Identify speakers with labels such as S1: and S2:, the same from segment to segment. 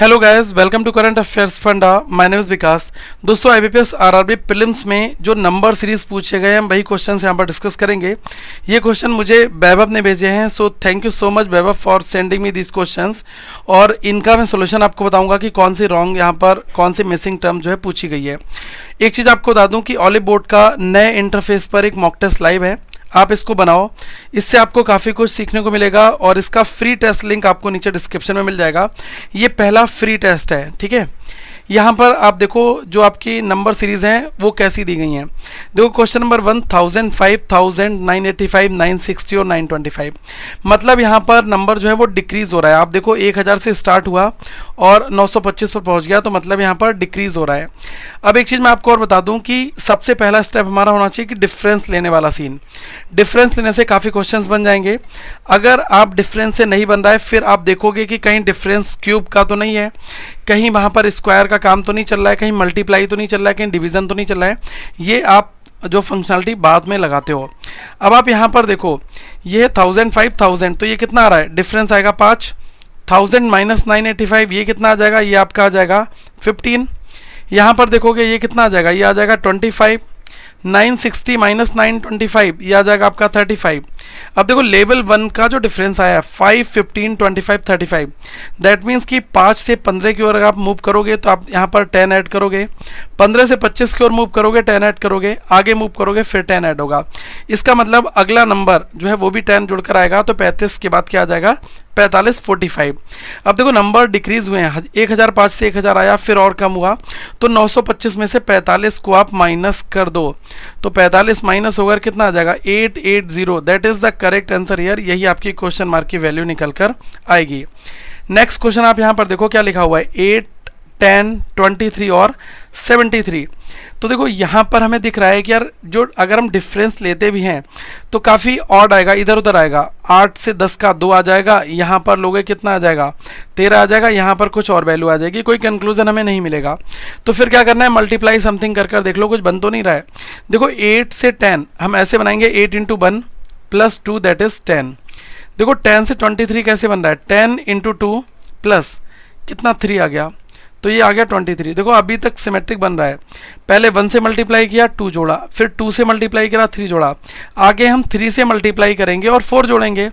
S1: Hello guys, welcome to current affairs funda. My name is Vikas. दोस्तों, IBPS RRB prelims में जो number series पूछे गए हैं वही क्वेश्चन यहाँ पर डिस्कस करेंगे। ये क्वेश्चन मुझे वैभव ने भेजे हैं, सो thank you so much Vaibhav for sending me this questions. और इनका मैं सोल्यूशन आपको बताऊंगा कि कौन सी रॉन्ग यहाँ पर कौन सी मिसिंग टर्म जो है पूछी गई है। एक चीज़ आपको बता दूँ कि ऑलिव बोर्ड का नए इंटरफेस पर एक मॉक टेस्ट लाइव है, आप इसको बनाओ, इससे आपको काफ़ी कुछ सीखने को मिलेगा और इसका फ्री टेस्ट लिंक आपको नीचे डिस्क्रिप्शन में मिल जाएगा। ये पहला फ्री टेस्ट है, ठीक है। यहाँ पर आप देखो जो आपकी नंबर सीरीज हैं वो कैसी दी गई हैं। देखो क्वेश्चन नंबर 1000, 5000, 985, 960 और 925। मतलब यहाँ पर नंबर जो है वो डिक्रीज हो रहा है। आप देखो 1000 से स्टार्ट हुआ और 925 पर पहुँच गया, तो मतलब यहाँ पर डिक्रीज हो रहा है। अब एक चीज़ मैं आपको और बता दूँ कि सबसे पहला स्टेप हमारा होना चाहिए कि डिफरेंस लेने वाला सीन। डिफरेंस लेने से काफ़ी क्वेश्चंस बन जाएंगे। अगर आप डिफरेंस से नहीं बन रहा है, फिर आप देखोगे कि कहीं डिफरेंस क्यूब का तो नहीं है, कहीं वहाँ पर स्क्वायर का काम तो नहीं चल रहा है, कहीं मल्टीप्लाई तो नहीं चल रहा है, कहीं डिवीज़न तो नहीं चल रहा है। ये आप जो फंक्शनलिटी बाद में लगाते हो। अब आप यहाँ पर देखो, ये 1000, 5000, तो ये कितना आ रहा है, डिफरेंस आएगा 5। 1000 माइनस 985, ये कितना आ जाएगा, ये आपका आ जाएगा 15। यहाँ पर देखोगे ये कितना आ जाएगा, ये आ जाएगा 25। 960 माइनस 925, ये आ जाएगा आपका 35। अब देखो लेवल 1 का जो डिफरेंस आया है 5, 15, 25, 35, दैट मीन्स कि 5 से 15 की ओर अगर आप मूव करोगे तो आप यहाँ पर 10 ऐड करोगे, 15 से 25 की ओर मूव करोगे 10 ऐड करोगे, आगे मूव करोगे फिर 10 ऐड होगा। इसका मतलब अगला नंबर जो है वो भी 10 जुड़कर आएगा, तो 35 के बाद क्या आ जाएगा, 45, 45। अब देखो नंबर डिक्रीज हुए हैं, 1005 से 1000 आया, फिर और कम हुआ, तो 925 में से 45 को आप माइनस कर दो, तो 45 माइनस होकर कितना आ जाएगा, 880। That is the correct answer here. यही आपकी क्वेश्चन मार्क की वैल्यू निकल कर आएगी। नेक्स्ट क्वेश्चन आप यहाँ पर देखो क्या लिखा हुआ है, 8, 10, 23 और 73। तो देखो यहाँ पर हमें दिख रहा है कि यार जो अगर हम डिफरेंस लेते भी हैं तो काफ़ी ऑड आएगा, इधर उधर आएगा। 8 से 10 का 2 आ जाएगा, यहाँ पर लोगे कितना आ जाएगा, 13 आ जाएगा, यहाँ पर कुछ और वैल्यू आ जाएगी, कोई कंक्लूजन हमें नहीं मिलेगा। तो फिर क्या करना है, मल्टीप्लाई समथिंग कर देख लो, कुछ बन तो नहीं रहा है। देखो 8 से 10 हम ऐसे बनाएंगे, 8 इंटू 1 प्लस 2 दैट इज 10। देखो 10 से 23 कैसे बन रहा है, 10 इंटू 2 प्लस कितना 3 आ गया, तो ये आ गया 23। देखो अभी तक सिमेट्रिक बन रहा है। पहले 1 से मल्टीप्लाई किया 2 जोड़ा, फिर 2 से मल्टीप्लाई करा 3 जोड़ा, आगे हम 3 से मल्टीप्लाई करेंगे और 4 जोड़ेंगे,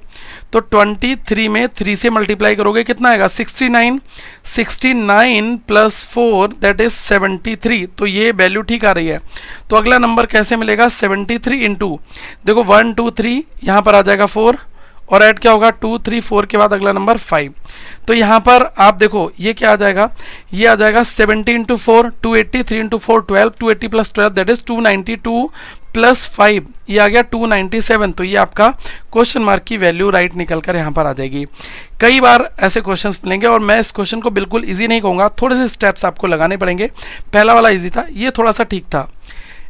S1: तो 23 में 3 से मल्टीप्लाई करोगे कितना आएगा, 69। 69 प्लस 4 दैट इज 73। तो ये वैल्यू ठीक आ रही है। तो अगला नंबर कैसे मिलेगा, 73 इंटू देखो 1, 2, 3, यहाँ पर आ जाएगा 4 और ऐड क्या होगा, 2, 3, 4 के बाद अगला नंबर 5। तो यहाँ पर आप देखो ये क्या आ जाएगा, ये आ जाएगा 70 into 4 280, 3 into 4 12, 280 plus 12 that is 292 plus 5, ये आ गया 297। तो ये आपका क्वेश्चन मार्क की वैल्यू राइट निकल कर यहाँ पर आ जाएगी। कई बार ऐसे क्वेश्चंस मिलेंगे और मैं इस क्वेश्चन को बिल्कुल ईजी नहीं कहूँगा, थोड़े से स्टेप्स आपको लगाने पड़ेंगे। पहला वाला ईजी था, ये थोड़ा सा ठीक था।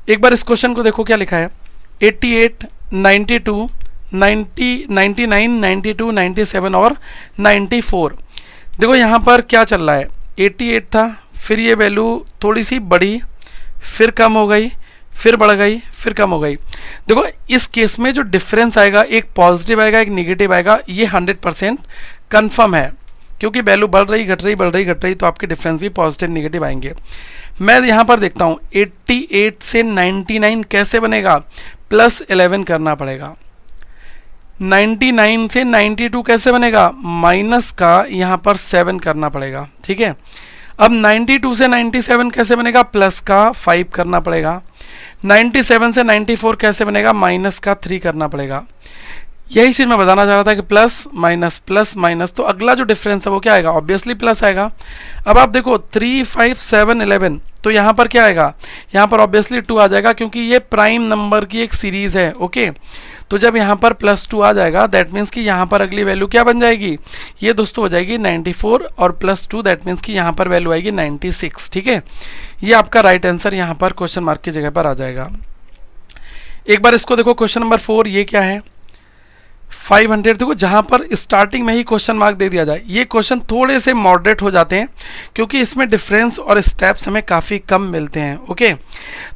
S1: एक बार इस क्वेश्चन को देखो क्या लिखा है, 88, 92, 90, 99, 92, 97 और 94। देखो यहाँ पर क्या चल रहा है, 88 था, फिर ये वैल्यू थोड़ी सी बढ़ी, फिर कम हो गई, फिर बढ़ गई, फिर कम हो गई। देखो इस केस में जो डिफरेंस आएगा, एक पॉजिटिव आएगा एक निगेटिव आएगा, ये 100% कन्फर्म है, क्योंकि वैल्यू बढ़ रही घट रही बढ़ रही घट रही, तो आपके डिफरेंस भी पॉजिटिव निगेटिव आएंगे। मैं यहाँ पर देखता हूँ 88 से 99 कैसे बनेगा, प्लस 11 करना पड़ेगा। 99 से 92 कैसे बनेगा, माइनस का यहाँ पर 7 करना पड़ेगा, ठीक है। अब 92 से 97 कैसे बनेगा, प्लस का 5 करना पड़ेगा। 97 से 94 कैसे बनेगा, माइनस का 3 करना पड़ेगा। यही चीज़ मैं बताना चाह रहा था कि प्लस माइनस, तो अगला जो डिफरेंस है वो क्या आएगा, ऑब्वियसली प्लस आएगा। अब आप देखो 3, 5, 7, 11, तो यहाँ पर क्या आएगा, यहाँ पर ऑब्वियसली 2 आ जाएगा, क्योंकि ये प्राइम नंबर की एक सीरीज है, ओके। तो जब यहाँ पर +2 आ जाएगा दैट मीन्स कि यहाँ पर अगली वैल्यू क्या बन जाएगी, ये दोस्तों हो जाएगी 94 और +2 दैट मीन्स कि यहाँ पर वैल्यू आएगी 96, ठीक है। ये आपका राइट आंसर यहाँ पर क्वेश्चन मार्क की जगह पर आ जाएगा। एक बार इसको देखो क्वेश्चन नंबर 4, ये क्या है, 500। देखो जहाँ पर स्टार्टिंग में ही क्वेश्चन मार्क दे दिया जाए, ये क्वेश्चन थोड़े से मॉडरेट हो जाते हैं, क्योंकि इसमें डिफरेंस और स्टेप्स हमें काफ़ी कम मिलते हैं, ओके।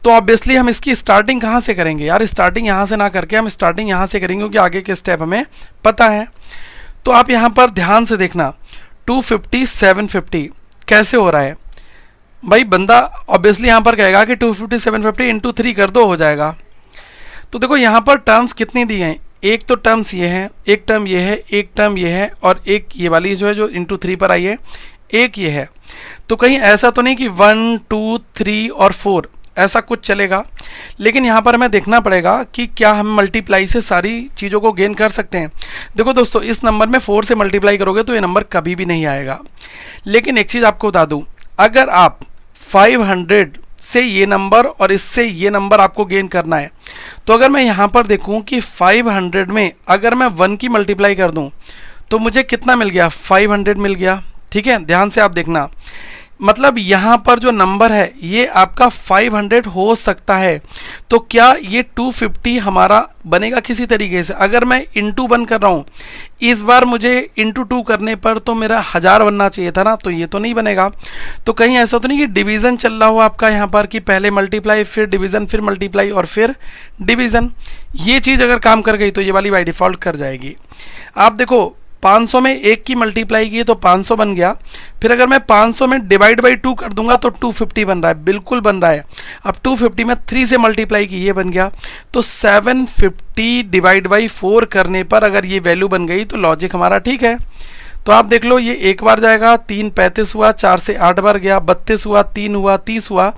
S1: तो ऑब्वियसली हम इसकी स्टार्टिंग कहाँ से करेंगे यार, स्टार्टिंग यहाँ से ना करके हम स्टार्टिंग यहाँ से करेंगे, क्योंकि आगे के स्टेप हमें पता है। तो आप यहाँ पर ध्यान से देखना, 250, 750, कैसे हो रहा है? भाई बंदा ऑब्वियसली यहाँ पर कहेगा कि 250 750 इंटू 3 कर दो, हो जाएगा। तो देखो यहाँ पर टर्म्स कितनी दी हैं, एक तो टर्म्स ये है, एक टर्म ये है, एक टर्म ये है, और एक ये वाली जो है जो इंटू 3 पर आई है, एक ये है। तो कहीं ऐसा तो नहीं कि 1 2 3 और 4 ऐसा कुछ चलेगा, लेकिन यहाँ पर हमें देखना पड़ेगा कि क्या हम मल्टीप्लाई से सारी चीज़ों को गेन कर सकते हैं। देखो दोस्तों, इस नंबर में 4 से मल्टीप्लाई करोगे तो ये नंबर कभी भी नहीं आएगा। लेकिन एक चीज़ आपको बता दूँ, अगर आप 500 से ये नंबर और इससे ये नंबर आपको गेन करना है, तो अगर मैं यहाँ पर देखूँ कि 500 में अगर मैं 1 की मल्टीप्लाई कर दूँ तो मुझे कितना मिल गया, 500 मिल गया। ठीक है, ध्यान से आप देखना, मतलब यहाँ पर जो नंबर है ये आपका 500 हो सकता है। तो क्या ये 250 हमारा बनेगा किसी तरीके से? अगर मैं इंटू 1 कर रहा हूँ, इस बार मुझे इंटू 2 करने पर तो मेरा 1000 बनना चाहिए था ना, तो ये तो नहीं बनेगा। तो कहीं ऐसा तो नहीं कि डिवीज़न चल रहा हो आपका यहाँ पर कि पहले मल्टीप्लाई फिर डिवीज़न फिर मल्टीप्लाई और फिर डिवीज़न। ये चीज़ अगर काम कर गई तो ये वाली बाई डिफ़ॉल्ट कर जाएगी। आप देखो 500 में 1 की मल्टीप्लाई की तो 500 बन गया, फिर अगर मैं 500 में डिवाइड बाई 2 कर दूंगा तो 250 बन रहा है, बिल्कुल बन रहा है। अब 250 में 3 से मल्टीप्लाई की, ये बन गया। तो 750 डिवाइड बाई 4 करने पर अगर ये वैल्यू बन गई तो लॉजिक हमारा ठीक है। तो आप देख लो, ये एक बार जाएगा, 3 35 हुआ, 4 से 8 बार गया, 32 हुआ, 3 हुआ, 30 हुआ,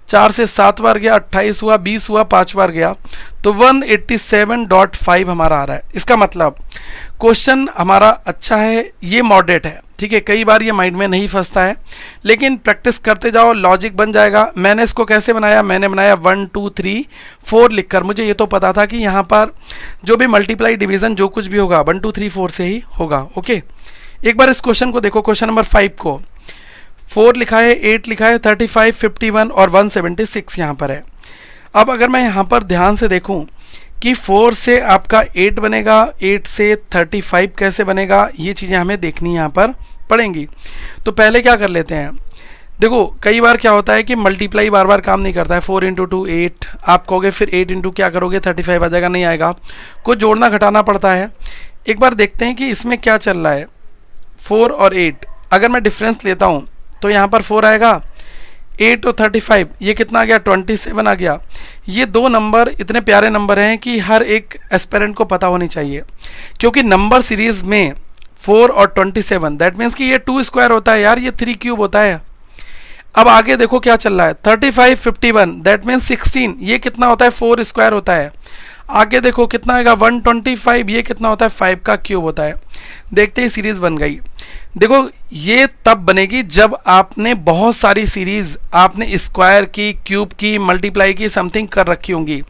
S1: 4 से 7 बार गया, 28 हुआ, 20 हुआ, 5 बार गया, तो 187.5 हमारा आ रहा है। इसका मतलब क्वेश्चन हमारा अच्छा है, ये मॉडरेट है। ठीक है, कई बार ये माइंड में नहीं फंसता है, लेकिन प्रैक्टिस करते जाओ, लॉजिक बन जाएगा। मैंने इसको कैसे बनाया, मैंने बनाया 1 2 3 4 लिखकर। मुझे ये तो पता था कि यहाँ पर जो भी मल्टीप्लाई डिवीज़न जो कुछ भी होगा 1 2 3 4 से ही होगा। ओके, एक बार इस क्वेश्चन को देखो, क्वेश्चन नंबर 5 को 4 लिखा है, 8 लिखा है, 35 51 और 176 यहाँ पर है। अब अगर मैं यहाँ पर ध्यान से देखूँ कि 4 से आपका 8 बनेगा, 8 से 35 कैसे बनेगा, ये चीज़ें हमें देखनी यहाँ पर पड़ेंगी। तो पहले क्या कर लेते हैं, देखो कई बार क्या होता है कि मल्टीप्लाई बार बार काम नहीं करता है। 4 इंटू 2 8, आप कहोगे फिर 8 इंटू क्या करोगे, 35 आ जाएगा, नहीं आएगा, कुछ जोड़ना घटाना पड़ता है। एक बार देखते हैं कि इसमें क्या चल रहा है। 4 और 8 अगर मैं डिफरेंस लेता हूँ तो यहाँ पर 4 आएगा, 8 और 35 ये कितना आ गया, 27 आ गया। ये दो नंबर इतने प्यारे नंबर हैं कि हर एक एस्पिरेंट को पता होनी चाहिए, क्योंकि नंबर सीरीज में 4 और 27 दैट मीन्स कि ये 2 स्क्वायर होता है यार, ये 3 क्यूब होता है। अब आगे देखो क्या चल रहा है, 35 51 दैट मीन्स 16, ये कितना होता है, 4 स्क्वायर होता है। आगे देखो कितना आएगा, 125, ये कितना होता है, 5 का क्यूब होता है। देखते ही सीरीज बन गई। देखो ये तब बनेगी जब आपने बहुत सारी सीरीज आपने स्क्वायर की, क्यूब की, मल्टीप्लाई की, समथिंग कर रखी होंगी।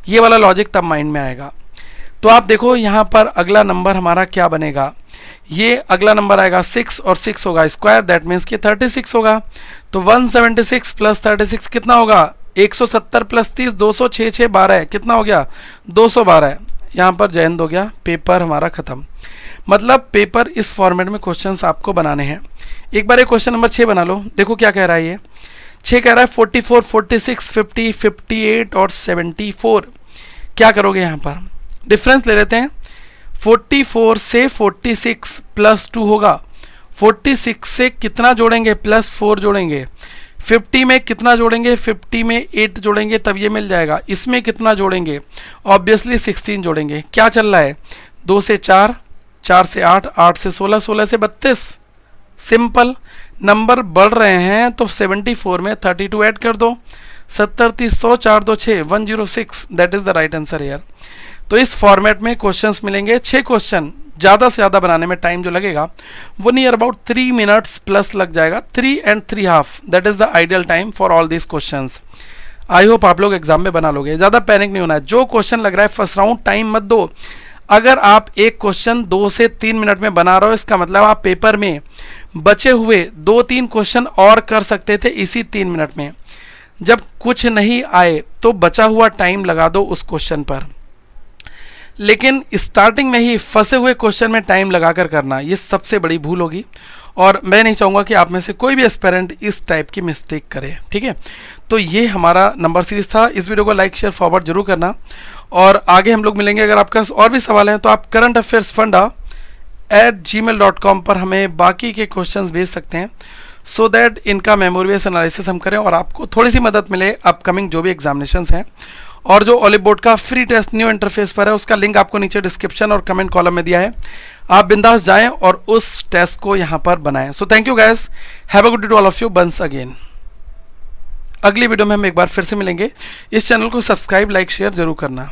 S1: ये वाला लॉजिक तब माइंड में आएगा। तो आप देखो यहाँ पर अगला नंबर हमारा क्या बनेगा, ये अगला नंबर आएगा 6 और 6 होगा स्क्वायर, दैट मीन्स कि 36 होगा। तो 176 प्लस 36 कितना होगा, 170 प्लस 30 200 6 6 12 है, कितना हो गया, 212 है। यहाँ पर जय हिंद हो गया, पेपर हमारा खत्म। मतलब पेपर इस फॉर्मेट में क्वेश्चंस आपको बनाने हैं। एक बार ये क्वेश्चन नंबर 6 बना लो, देखो क्या कह रहा है। ये 6 कह रहा है 44 46 50 58 और 74। क्या करोगे, यहाँ पर डिफरेंस ले लेते हैं। 44 से 46 प्लस 2 होगा, 46 से कितना जोड़ेंगे, प्लस 4 जोड़ेंगे। 50 में कितना जोड़ेंगे, 50 में 8 जोड़ेंगे, तब ये मिल जाएगा। इसमें कितना जोड़ेंगे, ऑब्वियसली 16 जोड़ेंगे। क्या चल रहा है, 2 से 4, 4 से 8, 8 से 16, 16 से 32। सिंपल, नंबर बढ़ रहे हैं तो 74 में 32 ऐड कर दो, 70 30 100 4 2 6 106, that is the right answer यार। तो इस फॉर्मेट में क्वेश्चंस मिलेंगे 6 क्वेश्चन। ज़्यादा से ज़्यादा बनाने में टाइम जो लगेगा वो नियर अबाउट 3 मिनट्स प्लस लग जाएगा, 3 and 3.5, that is the ideal time for all this questions. I hope आप लोग एग्जाम में बना लोगे, ज़्यादा पैनिक नहीं होना है। जो क्वेश्चन लग रहा है फंस रहा हूँ, टाइम मत दो। अगर आप एक क्वेश्चन 2 से 3 मिनट में बना रहे हो, इसका मतलब आप पेपर में बचे हुए 2-3 क्वेश्चन और कर सकते थे इसी 3 मिनट में। जब कुछ नहीं आए तो बचा हुआ टाइम लगा दो उस क्वेश्चन पर, लेकिन स्टार्टिंग में ही फंसे हुए क्वेश्चन में टाइम लगाकर करना, ये सबसे बड़ी भूल होगी। और मैं नहीं चाहूँगा कि आप में से कोई भी एस्पिरेंट इस टाइप की मिस्टेक करे, ठीक है। तो ये हमारा नंबर सीरीज था। इस वीडियो को लाइक शेयर फॉरवर्ड जरूर करना, और आगे हम लोग मिलेंगे। अगर आपका और भी सवाल हैं तो आप currentaffairsfunda@gmail.com पर हमें बाकी के क्वेश्चंस भेज सकते हैं। सो दैट इनका मेमोरी बेस्ड एनालिसिस हम करें और आपको थोड़ी सी मदद मिले अपकमिंग जो भी एग्जामिनेशंस हैं। और जो ओलिव बोर्ड का फ्री टेस्ट न्यू इंटरफेस पर है उसका लिंक आपको नीचे डिस्क्रिप्शन और कमेंट कॉलम में दिया है, आप बिंदास जाएं और उस टेस्ट को यहां पर बनाएं। So thank you guys, have a good day to all of you once again. अगली वीडियो में हम एक बार फिर से मिलेंगे। इस चैनल को सब्सक्राइब लाइक शेयर जरूर करना।